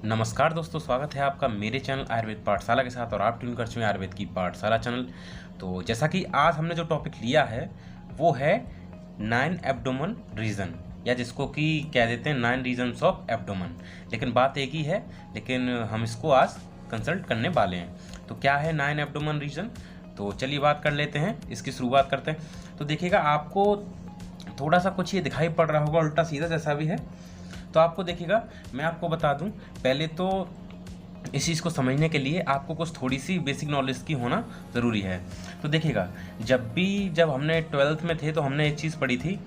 नमस्कार दोस्तों, स्वागत है आपका मेरे चैनल आयुर्वेद पाठशाला के साथ और आप ट्यून कर चुके हैं आयुर्वेद की पाठशाला चैनल। तो जैसा कि आज हमने जो टॉपिक लिया है वो है 9 एब्डोमेन रीजन, या जिसको कि कह देते हैं 9 रीजन्स ऑफ एब्डोमेन। लेकिन बात एक ही है, लेकिन हम इसको आज कंसल्ट करने वाले हैं। तो क्या है 9 एब्डोमेन रीजन? तो चलिए बात कर लेते हैं, इसकी शुरुआत करते हैं। तो देखिएगा, आपको थोड़ा सा कुछ ये दिखाई पड़ रहा होगा उल्टा सीधा जैसा भी है। तो आपको देखिएगा, मैं आपको बता दूं, पहले तो इस चीज़ को समझने के लिए आपको कुछ थोड़ी सी बेसिक नॉलेज की होना ज़रूरी है। तो देखिएगा, जब हमने 12th में थे तो हमने एक चीज़ पढ़ी थी।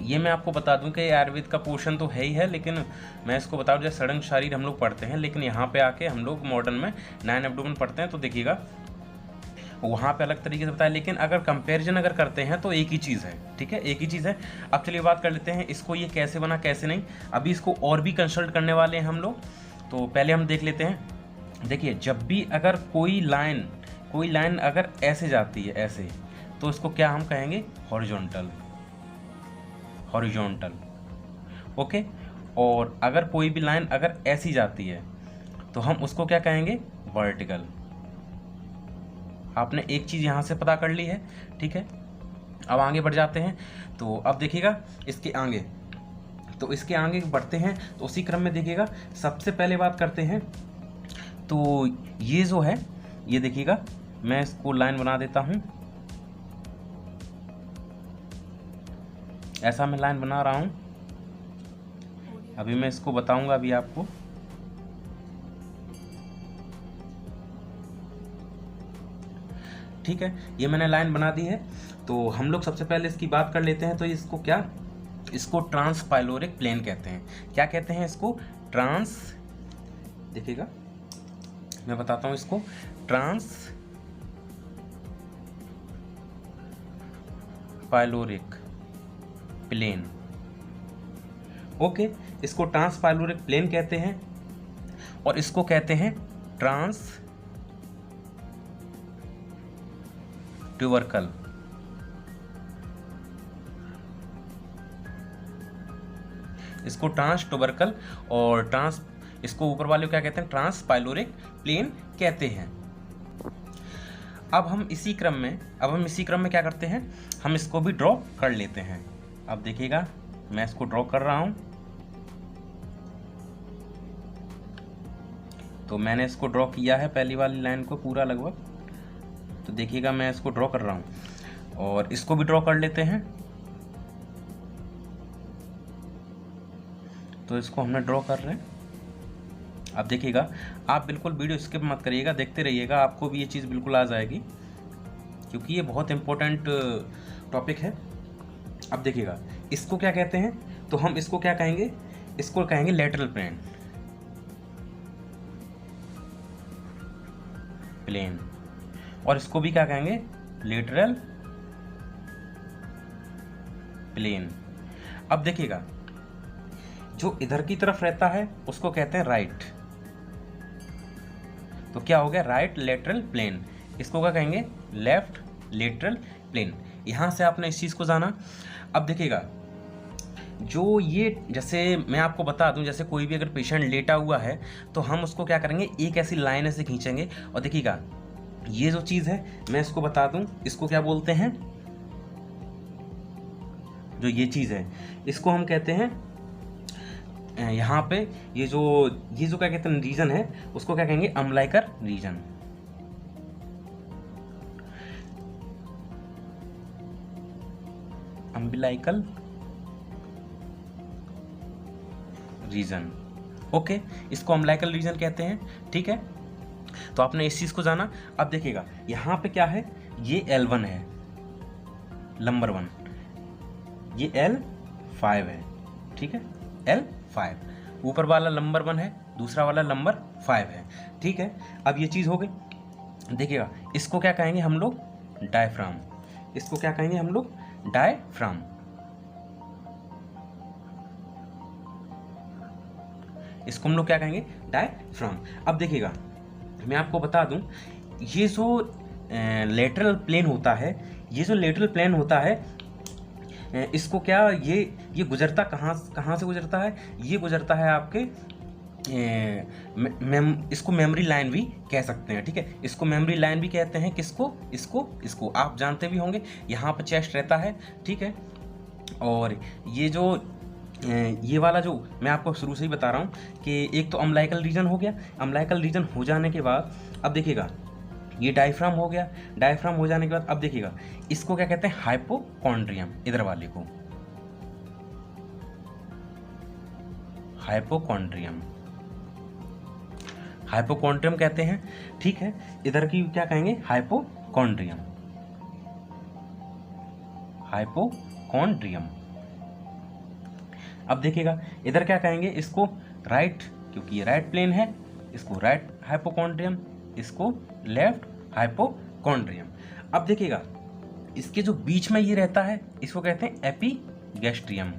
ये मैं आपको बता दूं कि आयुर्वेद का पोर्शन तो है ही है, लेकिन मैं इसको बताऊं, जैसे सड़ंग शरीर हम लोग पढ़ते हैं, लेकिन यहाँ पे आके हम लोग मॉडर्न में 9 एब्डोमेन पढ़ते हैं। तो देखिएगा, वहाँ पे अलग तरीके से बताया, लेकिन अगर कंपैरिजन अगर करते हैं तो एक ही चीज़ है। ठीक है, एक ही चीज़ है। अब चलिए बात कर लेते हैं इसको, ये कैसे बना कैसे नहीं। अभी इसको और भी कंसल्ट करने वाले हैं हम लोग। तो पहले हम देख लेते हैं। देखिए, जब भी अगर कोई लाइन अगर ऐसे जाती है, ऐसे, तो इसको क्या हम कहेंगे? हॉरिजॉन्टल। ओके। और अगर कोई भी लाइन अगर ऐसी जाती है तो हम उसको क्या कहेंगे? वर्टिकल। आपने एक चीज़ यहाँ से पता कर ली है। ठीक है, अब आगे बढ़ जाते हैं। तो अब देखिएगा, इसके आगे बढ़ते हैं। तो उसी क्रम में देखिएगा, सबसे पहले बात करते हैं। तो ये जो है, ये देखिएगा, मैं इसको लाइन बना देता हूँ। ऐसा मैं लाइन बना रहा हूँ। अभी मैं इसको बताऊंगा अभी आपको। ठीक है, ये मैंने लाइन बना दी है। तो हम लोग सबसे पहले इसकी बात कर लेते हैं। तो इसको ट्रांसपाइलोरिक प्लेन कहते हैं। क्या कहते हैं इसको? देखिएगा, मैं बताता हूँ इसको। ट्रांसपाइलोरिक प्लेन। ओके, इसको ट्रांसपाइलोरिक प्लेन कहते हैं, और इसको कहते हैं ट्यूबरकल। इसको ट्यूबरकल और इसको ऊपर वाले को क्या कहते हैं? ट्रांसपाइलोरिक प्लेन कहते हैं। अब हम इसी क्रम में क्या करते हैं? हम इसको भी ड्रॉ कर लेते हैं। अब देखिएगा, मैं इसको ड्रॉ कर रहा हूं। तो मैंने इसको ड्रॉ किया है, पहली वाली लाइन को पूरा लगभग। तो देखिएगा, मैं इसको ड्रॉ कर रहा हूं, और इसको भी ड्रॉ कर लेते हैं। तो इसको हमने ड्रॉ कर रहे हैं। अब देखिएगा, आप बिल्कुल वीडियो स्किप मत करिएगा, देखते रहिएगा, आपको भी ये चीज़ बिल्कुल आ जाएगी, क्योंकि ये बहुत इंपॉर्टेंट टॉपिक है। अब देखिएगा, इसको क्या कहते हैं? तो हम इसको क्या कहेंगे? इसको कहेंगे लेटरल प्लेन, और इसको भी क्या कहेंगे? Lateral plane. अब देखिएगा, जो इधर की तरफ रहता है उसको कहते हैं राइट। तो क्या हो गया? Right lateral plane. इसको क्या कहेंगे? Left lateral plane. यहां से आपने इस चीज को जाना। अब देखिएगा, जो ये, जैसे मैं आपको बता दूं, जैसे कोई भी अगर पेशेंट लेटा हुआ है तो हम उसको क्या करेंगे? एक ऐसी लाइन ऐसे खींचेंगे। और देखिएगा, ये जो चीज है, मैं इसको बता दूं, इसको क्या बोलते हैं? जो ये चीज है, इसको हम कहते हैं, यहाँ पे ये जो क्या कहते हैं रीजन है, उसको क्या कहेंगे? Umbilical region. Umbilical region. Okay, इसको अम्बिलिकल रीजन कहते हैं। ठीक है, तो आपने इस चीज को जाना। अब देखिएगा, यहां पे क्या है? ये L1 है, नंबर 1। ये L5 है। ठीक है, L5 ऊपर वाला नंबर 1 है, दूसरा वाला नंबर 5 है। ठीक है, अब ये चीज हो गई। देखिएगा, इसको क्या कहेंगे हम लोग? डायफ्राम। इसको क्या कहेंगे हम लोग? डायफ्राम। इसको हम लोग क्या कहेंगे? डायफ्राम। अब देखिएगा, मैं आपको बता दूं, ये जो लेटरल प्लेन होता है, इसको क्या, ये गुजरता कहाँ से गुजरता है? ये गुजरता है आपके इसको मेमोरी लाइन भी कह सकते हैं, ठीक है। इसको मेमोरी लाइन भी कहते हैं, किसको, इसको आप जानते भी होंगे। यहाँ पर चेस्ट रहता है, ठीक है। और ये जो ये वाला जो मैं आपको शुरू से ही बता रहा हूँ कि एक तो अम्बिलिकल रीजन हो गया। अम्बिलिकल रीजन हो जाने के बाद अब देखिएगा ये डायफ्राम हो गया। डायफ्राम हो जाने के बाद अब देखिएगा इसको क्या कहते हैं, हाइपोकॉन्ड्रियम। इधर वाले को हाइपोकॉन्ड्रियम, हाइपोकॉन्ड्रियम कहते हैं, ठीक है। इधर की क्या कहेंगे, हाइपोकॉन्ड्रियम, हाइपोकॉन्ड्रियम। अब देखिएगा इधर क्या कहेंगे, इसको राइट, क्योंकि ये राइट प्लेन है, इसको राइट हाइपोकॉन्ड्रियम, इसको लेफ्ट हाइपोकॉन्ड्रियम। अब देखिएगा इसके जो बीच में ये रहता है इसको कहते हैं एपीगैस्ट्रियम,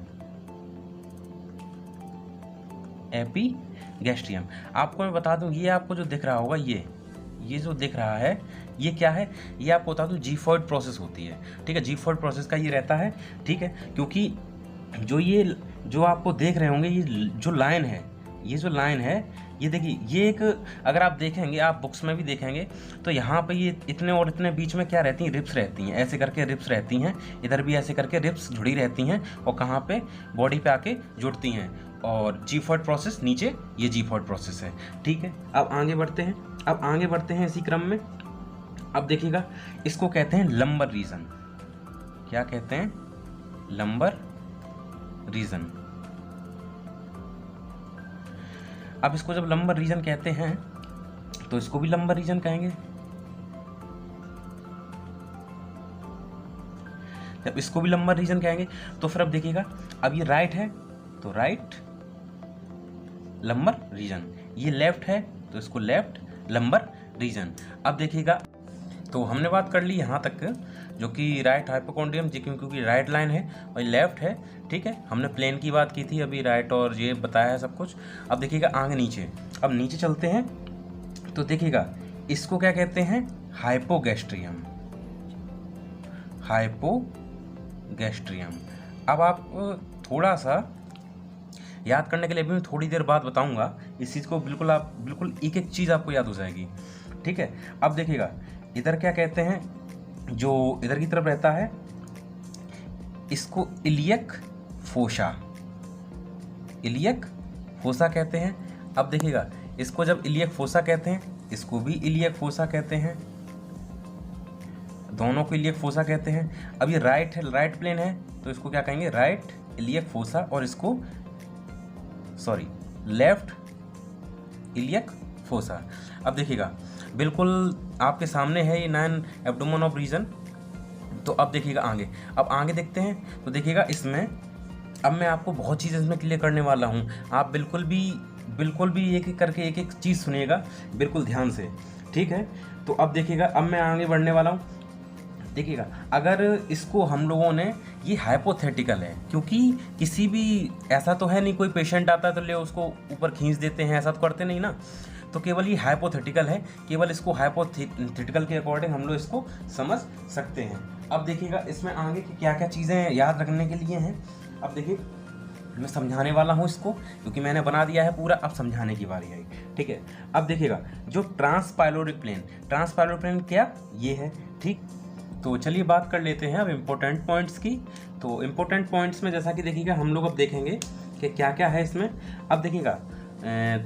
एपीगैस्ट्रियम। आपको मैं बता दूं, ये आपको जो दिख रहा होगा, ये जो दिख रहा है ये क्या है, ये आपको बता दूं जीफॉइड प्रोसेस होती है, ठीक है। जीफॉइड प्रोसेस का ये रहता है, ठीक है। क्योंकि जो आपको देख रहे होंगे ये जो लाइन है, ये जो लाइन है, ये देखिए ये एक, अगर आप देखेंगे, आप बुक्स में भी देखेंगे तो यहाँ पे ये इतने और इतने बीच में क्या रहती हैं, रिप्स रहती हैं, ऐसे करके रिप्स रहती हैं। इधर भी ऐसे करके रिप्स जुड़ी रहती हैं और कहाँ पे, बॉडी पे आके जुड़ती हैं। और जीफॉइड प्रोसेस नीचे, ये जीफॉइड प्रोसेस है, ठीक है। अब आगे बढ़ते हैं इसी क्रम में। अब देखिएगा इसको कहते हैं लंबर रीजन। क्या कहते हैं, लंबर रीजन। अब इसको जब लंबर रीजन कहते हैं तो इसको भी लंबर रीजन कहेंगे। जब इसको भी लंबर रीजन कहेंगे तो फिर अब देखिएगा, अब ये राइट है तो राइट लंबर रीजन, ये लेफ्ट है तो इसको लेफ्ट लंबर रीजन। अब देखिएगा तो हमने बात कर ली यहाँ तक, जो कि राइट हाइपोकॉन्ड्रियम, क्योंकि राइट लाइन है और लेफ्ट है, ठीक है। हमने प्लेन की बात की थी अभी, राइट और ये बताया है सब कुछ। अब देखिएगा आगे नीचे, अब नीचे चलते हैं तो देखिएगा इसको क्या कहते हैं, हाइपोगैस्ट्रियम, हाइपोगैस्ट्रियम। अब आप थोड़ा सा याद करने के लिए भी मैं थोड़ी देर बाद बताऊंगा इस चीज़ को, बिल्कुल एक एक चीज़ आपको याद हो जाएगी, ठीक है। अब देखिएगा इधर क्या कहते हैं, जो इधर की तरफ रहता है इसको इलियक फोसा, इलियक फोसा कहते हैं। अब देखिएगा इसको जब इलियक फोसा कहते हैं, इसको भी इलियक फोसा कहते हैं, दोनों को इलियक फोसा कहते हैं। अब ये राइट है, राइट प्लेन है तो इसको क्या कहेंगे, राइट इलियक फोसा, और इसको लेफ्ट इलियक फोसा। अब देखिएगा बिल्कुल आपके सामने है ये 9 एब्डोमेन ऑफ रीजन। तो अब देखिएगा अब आगे देखते हैं तो देखिएगा इसमें अब मैं आपको बहुत चीज़ें इसमें क्लियर करने वाला हूँ। आप बिल्कुल भी एक एक करके एक एक चीज़ सुनिएगा बिल्कुल ध्यान से, ठीक है। तो अब देखिएगा अब मैं आगे बढ़ने वाला हूँ। देखिएगा अगर इसको हम लोगों ने, ये हाइपोथेटिकल है, क्योंकि किसी भी ऐसा तो है नहीं कोई पेशेंट आता है तो ले उसको ऊपर खींच देते हैं, ऐसा तो करते नहीं ना। तो केवल ये हाइपोथेटिकल है, केवल इसको हाइपोथेटिकल के अकॉर्डिंग हम लोग इसको समझ सकते हैं। अब देखिएगा इसमें आगे की क्या क्या चीज़ें याद रखने के लिए हैं। अब देखिए मैं समझाने वाला हूँ इसको, क्योंकि मैंने बना दिया है पूरा, अब समझाने की बारी आई, ठीक है। अब देखिएगा जो ट्रांसपाइलोरिक प्लेन क्या, ये है, ठीक। तो चलिए बात कर लेते हैं अब इम्पोर्टेंट पॉइंट्स की। तो इम्पोर्टेंट पॉइंट्स में जैसा कि देखिएगा हम लोग अब देखेंगे कि क्या क्या है इसमें। अब देखिएगा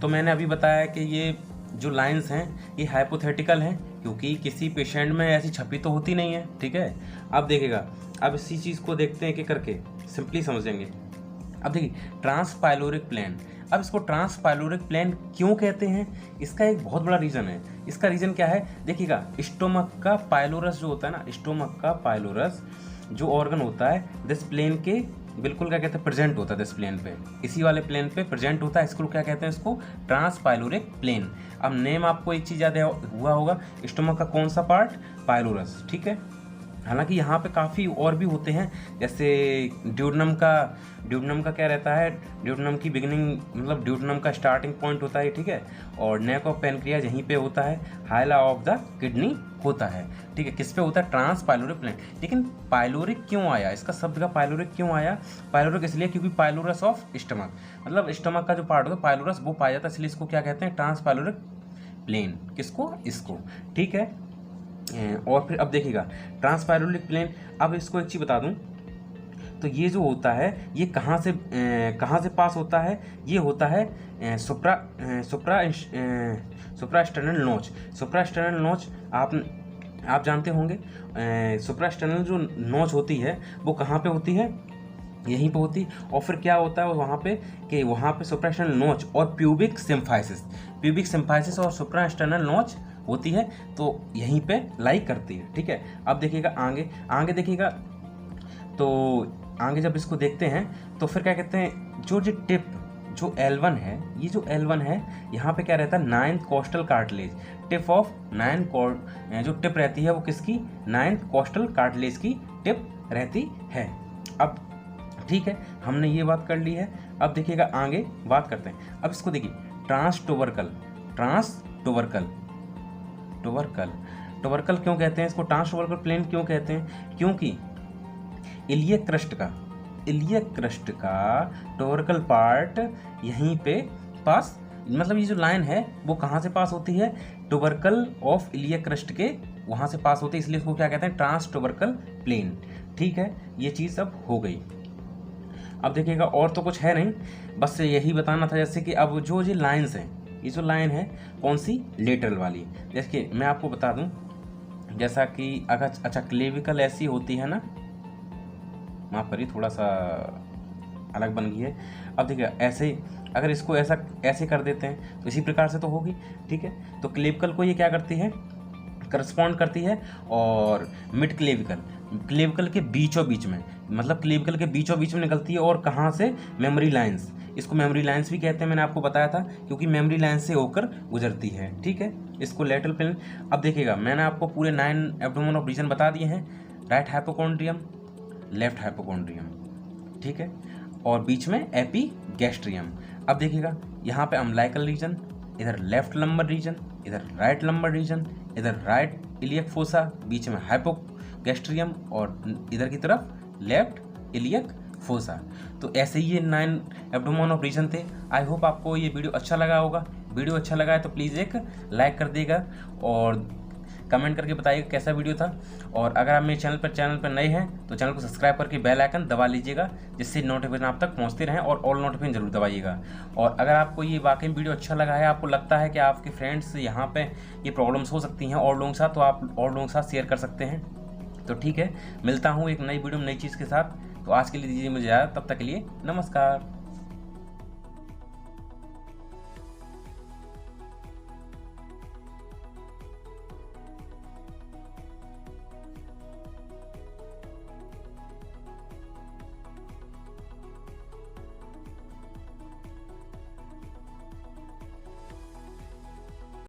तो मैंने अभी बताया कि ये जो लाइंस हैं ये हाइपोथेटिकल हैं, क्योंकि किसी पेशेंट में ऐसी छपी तो होती नहीं है, ठीक है। अब देखिएगा अब इसी चीज़ को देखते हैं कि करके सिंपली समझेंगे। अब देखिए ट्रांसपाइलोरिक प्लेन, अब इसको ट्रांसपाइलोरिक प्लेन क्यों कहते हैं, इसका एक बहुत बड़ा रीज़न है। इसका रीज़न क्या है, देखिएगा स्टोमक का पाइलोरस जो होता है ना, स्टोमक का पाइलोरस जो ऑर्गन होता है दिस प्लेन के बिल्कुल क्या कहते हैं, प्रेजेंट होता है दिस प्लेन पे, इसी वाले प्लेन पे प्रेजेंट होता है। इसको क्या कहते हैं, इसको ट्रांसपाइलोरिक प्लेन। अब नेम आपको एक चीज़ याद हुआ होगा, स्टोमक का कौन सा पार्ट, पाइलोरस, ठीक है। हालांकि यहाँ पे काफ़ी और भी होते हैं, जैसे ड्यूडनम का क्या रहता है, ड्यूडनम की बिगिनिंग मतलब ड्यूडनम का स्टार्टिंग पॉइंट होता है, ठीक है, और नेक ऑफ पेनक्रियाज यहीं पे होता है, हाइला ऑफ द किडनी होता है, ठीक है, किस पे होता है, ट्रांस पाइलोरिक प्लेन। लेकिन पाइलोरिक क्यों आया, इसका शब्द का पाइलोरिक क्यों आया, पाइलोरिक इसलिए क्योंकि पाइलोरस ऑफ स्टमक, मतलब स्टमक का जो पार्ट होता है पाइलोरस वो पाया जाता है, इसलिए इसको क्या कहते हैं, ट्रांस पाइलोरिक प्लेन, किसको, इसको, ठीक है। और फिर अब देखिएगा ट्रांसपाइलोरिक प्लेन, अब इसको एक चीज़ बता दूं, तो ये जो होता है ये कहाँ से पास होता है, ये होता है सुप्रास्टर्नल नोच। सुप्रास्टर्नल नोच आप जानते होंगे, सुप्रास्टर्नल जो नोच होती है वो कहाँ पे होती है, यहीं पे होती। और फिर क्या होता है वहाँ पे कि वहाँ पे सुप्रास्टर्नल नोच और प्यूबिक सिम्फाइसिस और सुप्रास्टर्नल नोच होती है, तो यहीं पे लाई करती है, ठीक है। अब देखिएगा आगे देखिएगा, तो आगे जब इसको देखते हैं तो फिर क्या कहते हैं, जो टिप जो L1 है, ये जो L1 है यहाँ पे क्या रहता है, 9th costal cartilage, tip of 9 जो टिप रहती है वो किसकी, 9th कोस्टल कार्टिलेज की टिप रहती है। अब ठीक है, हमने ये बात कर ली है। अब देखिएगा आगे बात करते हैं। अब इसको देखिए, टोवर्कल क्यों कहते हैं इसको, ट्रांसटोवर्कल प्लेन क्यों कहते हैं, क्योंकि इलियक क्रस्ट का टोवर्कल पार्ट यहीं पे पास, मतलब ये जो लाइन है वो कहाँ से पास होती है, टोवर्कल ऑफ इलियक क्रस्ट के वहाँ से पास होती है, इसलिए इसको क्या कहते हैं, ट्रांसटोवर्कल प्लेन, ठीक है। ये चीज़ अब हो गई। अब देखिएगा और तो कुछ है नहीं, बस यही बताना था, जैसे कि अब जो लाइन्स हैं, ये जो लाइन है कौन सी, लेटरल वाली, जैसे कि मैं आपको बता दूं, जैसा कि अगर अच्छा क्लेविकल ऐसी होती है ना, माफ़ करिए थोड़ा सा अलग बन गई है। अब देखिए ऐसे अगर इसको ऐसे कर देते हैं तो इसी प्रकार से तो होगी, ठीक है। तो क्लेविकल को ये क्या करती है, करस्पॉन्ड करती है, और मिड क्लेविकल के बीचों बीच में, मतलब क्लेविकल के बीचों बीच में निकलती है, और कहाँ से, मेमोरी लाइंस, इसको मेमोरी लाइंस भी कहते हैं, मैंने आपको बताया था, क्योंकि मेमोरी लाइन से होकर गुजरती है, ठीक है। इसको लेटरल प्लेन। अब देखिएगा मैंने आपको पूरे 9 एब्डोमेन ऑफ रीजन बता दिए हैं, राइट हाइपोकॉन्ड्रियम, लेफ्ट हाइपोकॉन्ड्रियम, ठीक है, और बीच में एपीगैस्ट्रियम। अब देखिएगा यहाँ पे अम्बिलिकल रीजन, इधर लेफ्ट लंबर रीजन, इधर राइट लंबर रीजन, इधर राइट इलियक फोसा, बीच में हाइपोगैस्ट्रियम, और इधर की तरफ लेफ्ट इलियक फोसा। तो ऐसे ही ये 9 एब्डोमेन ऑफ रीजन थे। आई होप आपको ये वीडियो अच्छा लगा होगा। वीडियो अच्छा लगा है तो प्लीज़ एक लाइक कर देगा और कमेंट करके बताइएगा कैसा वीडियो था। और अगर आप मेरे चैनल पर नए हैं तो चैनल को सब्सक्राइब करके बेल आइकन दबा लीजिएगा, जिससे नोटिफिकेशन आप तक पहुंचते रहें, और ऑल नोटिफिकेशन जरूर दबाइएगा। और अगर आपको ये वाकई वीडियो अच्छा लगा है, आपको लगता है कि आपके फ्रेंड्स यहाँ पे ये प्रॉब्लम्स हो सकती हैं और लोगों के साथ, तो आप और लोगों के साथ शेयर कर सकते हैं। तो ठीक है, मिलता हूँ एक नई वीडियो में नई चीज़ के साथ। तो आज के लिए दीजिए मुझे याद, तब तक के लिए नमस्कार।